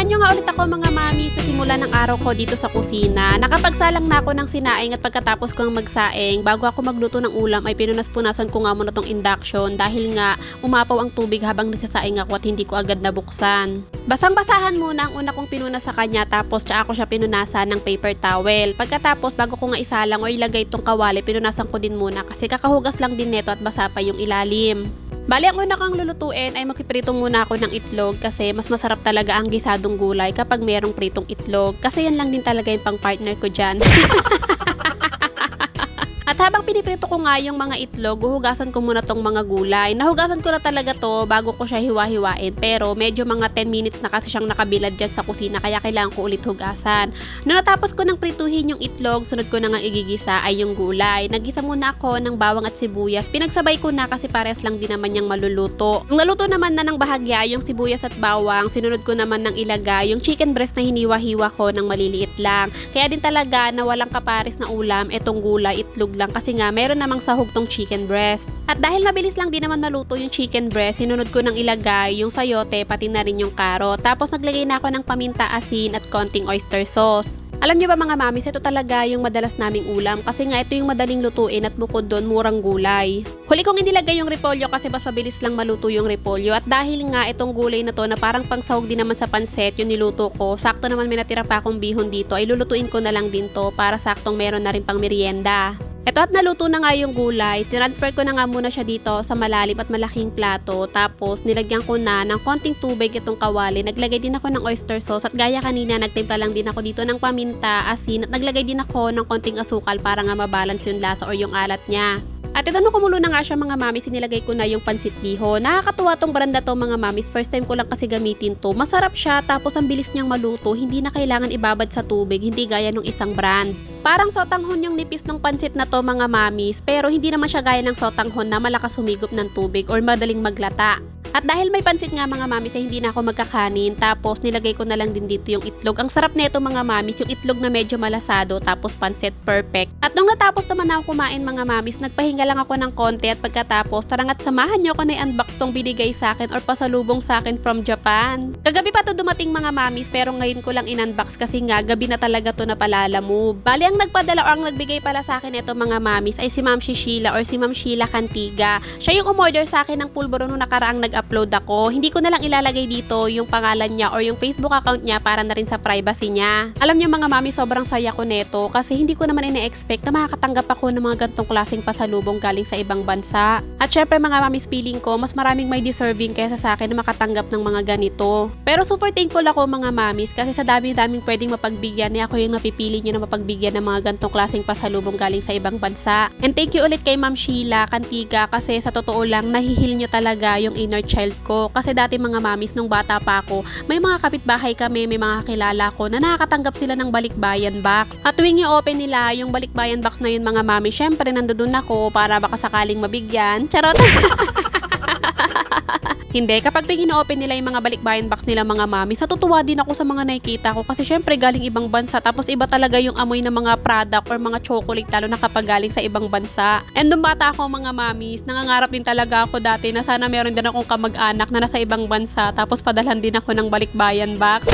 Samahan nyo nga ulit ako mga mami sa simula ng araw ko dito sa kusina. Nakapagsalang na ako ng sinaing at pagkatapos kong magsaing, bago ako magluto ng ulam ay pinunas-punasan ko nga muna tong induction dahil nga umapaw ang tubig habang nagsasaing ako at hindi ko agad nabuksan. Basang-basahan muna ang una kong pinunas sa kanya tapos tsaka ako siya pinunasan ng paper towel. Pagkatapos bago ko nga isalang o ilagay itong kawali, pinunasan ko din muna kasi kakahugas lang din neto at basa pa yung ilalim. Bali, ang una kang lulutuin ay magpiprito muna ako ng itlog kasi mas masarap talaga ang gisadong gulay kapag merong pritong itlog. Kasi yan lang din talaga yung pang partner ko dyan. At habang piniprito ko nga yung mga itlog, huhugasan ko muna tong mga gulay. Nahugasan ko na talaga to bago ko siya hiwa-hiwain. Pero medyo mga 10 minutes na kasi siyang nakabilad dyan sa kusina kaya kailangan ko ulit hugasan. Nung natapos ko ng prituhin yung itlog, sunod ko na nga igigisa ay yung gulay. Naggisa muna ako ng bawang at sibuyas. Pinagsabay ko na kasi pares lang din naman yung maluluto. Nung naluto naman na ng bahagya yung sibuyas at bawang, sinunod ko naman ng ilagay yung chicken breast na hiniwa-hiwa ko ng maliliit lang. Kaya din talaga na walang kapares na ulam etong gulay, itlog lang kasi nga meron namang sahog tong chicken breast. At dahil mabilis lang din naman maluto yung chicken breast, sinunod ko nang ilagay yung sayote pati na rin yung carrot. Tapos naglagay na ako ng paminta, asin at konting oyster sauce. Alam niyo ba mga mamis, ito talaga yung madalas naming ulam kasi nga ito yung madaling lutuin at bukod doon murang gulay. Huli kong inilagay yung repolyo kasi mas mabilis lang maluto yung repolyo at dahil nga itong gulay na to na parang pangsahog din naman sa panset yung niluto ko, sakto naman may natira pa akong bihon dito ay lulutuin ko na lang din to para saktong meron na rin pang merienda. Eto at naluto na nga yung gulay, transfer ko na nga muna siya dito sa malalim at malaking plato. Tapos nilagyan ko na ng konting tubig itong kawali. Naglagay din ako ng oyster sauce at gaya kanina nagtimpla lang din ako dito ng paminta, asin at naglagay din ako ng konting asukal para nga mabalance yung lasa or yung alat niya. At ito nung kumulo na nga siya mga mamis, sinilagay ko na yung pansit bihon. Nakakatuwa tong branda to mga mamis, first time ko lang kasi gamitin to. Masarap siya tapos ang bilis niyang maluto, hindi na kailangan ibabad sa tubig, hindi gaya nung isang brand. Parang sotanghon yung nipis ng pansit na to mga mamis, pero hindi naman siya gaya ng sotanghon na malakas humigop ng tubig or madaling maglata. At dahil may pansit nga mga mamis ay hindi na ako magkakanin, tapos nilagay ko na lang din dito yung itlog. Ang sarap nito mga mamis, yung itlog na medyo malasado tapos pansit perfect. At nung natapos naman ako kumain mga mamis, nagpahinga lang ako ng konti at pagkatapos tarangat samahan nyo ko na i-unbox tong binigay sa akin or pasalubong sa akin from Japan. Kagabi pa to dumating mga mamis pero ngayon ko lang in-unbox kasi nga gabi na talaga to napalala mo. Bali ang nagpadala o ang nagbigay pala sa akin ito mga mamis ay si Ma'am Sheila or si Ma'am Sheila Cantiga. Siya yung umorder sa akin ng pulburo nung nakaraang nag-upload ako. Hindi ko na lang ilalagay dito yung pangalan niya or yung Facebook account niya para na rin sa privacy niya. Alam niyo mga mami, sobrang saya ko neto kasi hindi ko naman ina-expect na makakatanggap ako ng mga gantong klaseng pasalubong galing sa ibang bansa. At syempre mga mamis, feeling ko mas maraming may deserving kaysa sa akin na makatanggap ng mga ganito. Pero super thankful ako mga mamis kasi sa dami-daming pwedeng mapagbigyan niya ako yung napipili niyo na mapagbigyan ng mga gantong klaseng pasalubong galing sa ibang bansa. And thank you ulit kay Ma'am Sheila Cantiga kasi sa totoo lang nahihil niyo talaga yung inner child ko. Kasi dati mga mamis, nung bata pa ako, may mga kapitbahay kami, may mga kilala ko na nakakatanggap sila ng balikbayan box. At tuwing i-open nila yung balikbayan box na yun mga mami, syempre nandoon ako para baka sakaling mabigyan. Charot! Hindi, kapag ino-open nila yung mga balikbayan box nila mga mami, natutuwa din ako sa mga nakikita ko kasi syempre galing ibang bansa tapos iba talaga yung amoy ng mga product or mga chocolate lalo na kapag galing sa ibang bansa. And nung bata ako mga mamis, nangangarap din talaga ako dati na sana meron din akong kamag-anak na nasa ibang bansa tapos padalhan din ako ng balikbayan box.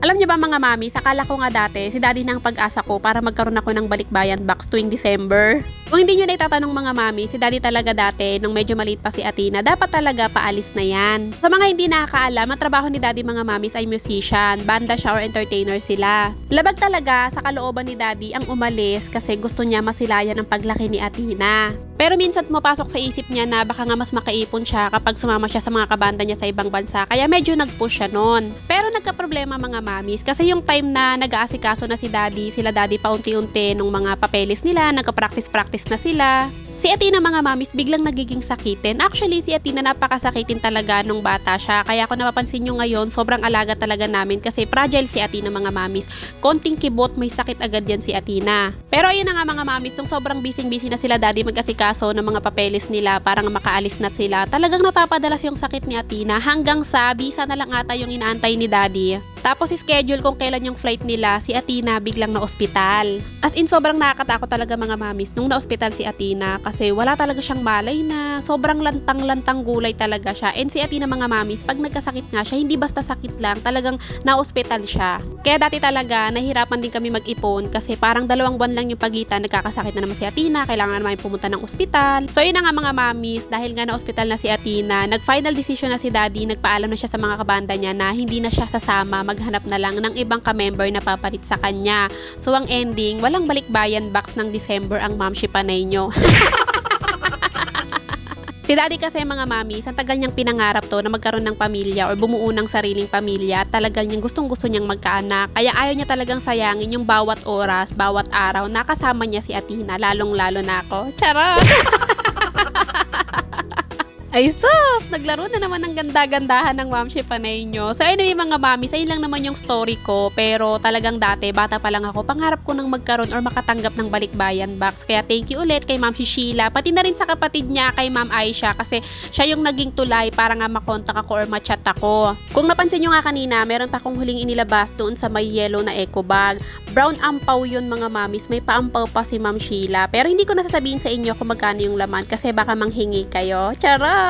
Alam niyo ba mga mami, akala ko nga dati si daddy na ang pag-asa ko para magkaroon ako ng balikbayan box tuwing December. Kung hindi nyo na itatanong mga mami, si daddy talaga dati, nung medyo maliit pa si Athena, dapat talaga paalis na yan. Sa mga hindi nakakaalam, ang trabaho ni daddy mga mamis ay musician, banda siya or entertainer sila. Labag talaga sa kalooban ni daddy ang umalis kasi gusto niya masilayan ang paglaki ni Athena. Pero minsan pumapasok sa isip niya na baka nga mas makaipon siya kapag sumama siya sa mga kabanda niya sa ibang bansa, kaya medyo nag-push siya nun. Pero nagka-problema mga mamis kasi yung time na nag-aasikaso na si daddy, sila daddy paunti-unti nung mga papeles nila, nagka-practice na sila. Si Athena mga mamis biglang nagiging sakitin. Actually si Athena napakasakitin talaga nung bata siya. Kaya kung napapansin nyo ngayon, sobrang alaga talaga namin kasi fragile si Athena mga mamis. Konting kibot, may sakit agad yan si Athena. Pero ayun na nga mga mamis, nung sobrang busy na sila daddy mag-asikaso ng mga papeles nila para nga makaalis na sila, talagang napapadalas yung sakit ni Athena hanggang sa bisa na lang ata yung inaantay ni daddy. Tapos schedule kung kailan yung flight nila, si Athena biglang na ospital. As in sobrang nakakatakot talaga mga mamis nung na-ospital si Athena kasi wala talaga siyang malay na sobrang lantang-lantang gulay talaga siya. And si Athena mga mamis, pag nagkasakit nga siya, hindi basta sakit lang, talagang na-ospital siya. Kaya dati talaga, nahirapan din kami mag-ipon kasi parang 2 buwan lang yung pagitan, nagkakasakit na naman si Athena, kailangan naman pumunta ng ospital. So yun na nga mga mamis, dahil nga na-ospital na si Athena, nag-final decision na si Daddy, nagpaalam na siya sa mga kabanda niya na hindi na siya sasama, maghanap na lang ng ibang ka-member na papalit sa kanya. So ang ending, walang balikbayan box ng December ang Mamshi Panay nyo. Si Daddy kasi mga mami, ang tagal niyang pinangarap to na magkaroon ng pamilya or bumuo ng sariling pamilya. Talagang niyang gustong-gusto niyang magkaanak. Kaya ayaw niya talagang sayangin yung bawat oras, bawat araw na kasama niya si Athena, lalong-lalo na ako. Charot! Ay sus! Naglaro na naman ng ganda-gandahan ng Mamshi Panay nyo. So anyway mga mami, sa lang naman yung story ko. Pero talagang dati, bata pa lang ako, pangarap ko nang magkaroon or makatanggap ng balikbayan box. Kaya thank you ulit kay Mamshi Sheila. Pati na rin sa kapatid niya, kay Ma'am Aisha. Kasi siya yung naging tulay para nga makontak ako or machat ako. Kung napansin nyo nga kanina, meron pa akong huling inilabas doon sa may yellow na eco bag. Brown ampaw yun mga mamis. May paampaw pa si Ma'am Sheila. Pero hindi ko nasasabihin sa inyo kung magkano yung laman kasi baka manghingi kayo. Charot!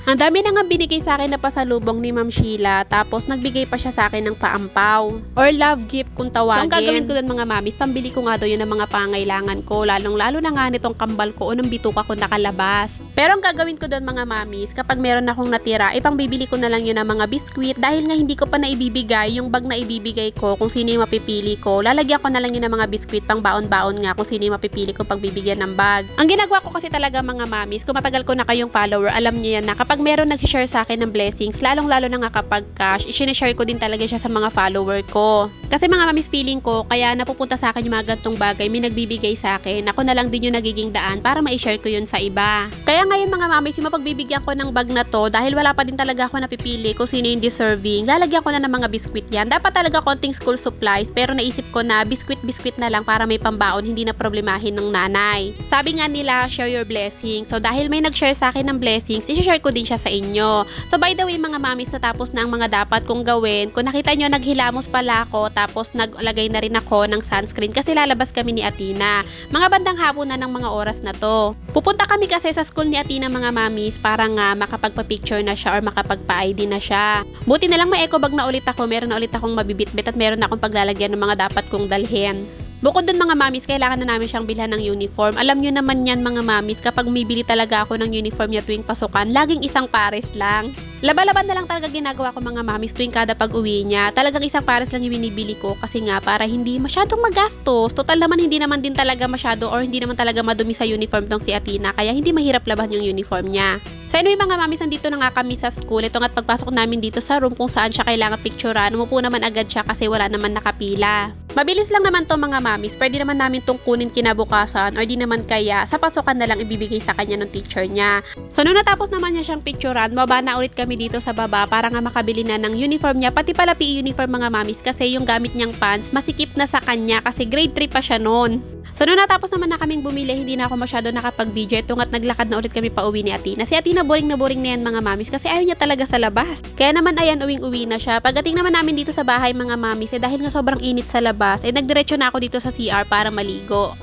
Ang dami na nga binigay sa akin na pasalubong ni Ma'am Sheila, tapos nagbigay pa siya sa akin ng paampaw or love gift kung tawagin. So ang gagawin ko doon mga mamis, pambili ko nga doon yun ng mga pangailangan ko, lalong-lalo na nga nitong kambal ko o ng bituka ko nakalabas. Pero ang gagawin ko doon mga mamis, kapag meron akong natira, ipangbibili ko na lang yun ng mga biskwit dahil nga hindi ko pa naibibigay yung bag na ibibigay ko kung sino yung mapipili ko. Lalagyan ko na lang yun ng mga biskwit pang baon-baon nga kung sino yung mapipili ko pagbibigyan ng bag. Ang ginagawa ko kasi talaga mga mamis, kung matagal ko na kayong follower, alam niyo yan na kapag meron nag-share sa akin ng blessings, lalong-lalo na nga kapag cash, i-share ko din talaga siya sa mga follower ko. Kasi mga mamis feeling ko, kaya napupunta sa akin yung mga gantong bagay, may nagbibigay sa akin, ako na lang din yung nagiging daan para ma-share ko yun sa iba. Kaya ngayon mga mamis, yung mapagbibigyan ko ng bag na to, dahil wala pa din talaga ako napipili kung sino yung deserving, lalagyan ko na ng mga biskwit yan. Dapat talaga konting school supplies, pero naisip ko na biskwit na lang para may pambaon, hindi na problemahin ng nanay. Sabi nga nila, share your blessings. So dahil may nag-share sa akin ng blessings, i-share ko din siya sa inyo. So by the way mga mamis, natapos na ang mga dapat kong gawin. Kung nakita nyo, naghilamos pala ako, tapos naglagay na rin ako ng sunscreen kasi lalabas kami ni Athena. Mga bandang hapon na ng mga oras na to. Pupunta kami kasi sa school ni Athena mga mamis para nga makapagpa-picture na siya or makapagpa-ID na siya. Buti na lang may eco bag na ulit ako, meron na ulit akong mabibitbit at meron na akong paglalagyan ng mga dapat kong dalhin. Bukod dun mga mamis, kailangan na namin siyang bilhan ng uniform. Alam nyo naman yan mga mamis, kapag bibili talaga ako ng uniform niya tuwing pasukan, laging isang pares lang. Laba-laban na lang talaga ginagawa ko mga mamis tuwing kada pag-uwi niya. Talagang isang pares lang yung binibili ko kasi nga para hindi masyadong magastos. Total naman hindi naman din talaga masyado or hindi naman talaga madumi sa uniform tong si Athena, kaya hindi mahirap laban yung uniform niya. So anyway mga mamis, nandito na nga kami sa school. Ito nga't pagpasok namin dito sa room kung saan siya kailangan picturean. Umupo naman agad siya kasi wala naman nakapila. Mabilis lang naman to mga mamis. Pwede naman namin tong kunin kinabukasan or di naman kaya sa pasukan na lang ibibigay sa kanya ng teacher niya. So nung natapos naman niya siyang picturean, baba na ulit kami dito sa baba para nga makabili na ng uniform niya. Pati pala PE uniform mga mamis kasi yung gamit niyang pants masikip na sa kanya kasi grade 3 pa siya noon. So nung natapos naman na kaming bumili, hindi na ako masyado nakapag-video. Ito nga't naglakad na ulit kami pa uwi ni Athena. Si Athena boring na yan mga mamis kasi ayaw niya talaga sa labas. Kaya naman ayan, uwing-uwi na siya. Pagdating naman namin dito sa bahay mga mamis, dahil nga sobrang init sa labas, nagdiretso na ako dito sa CR para maligo.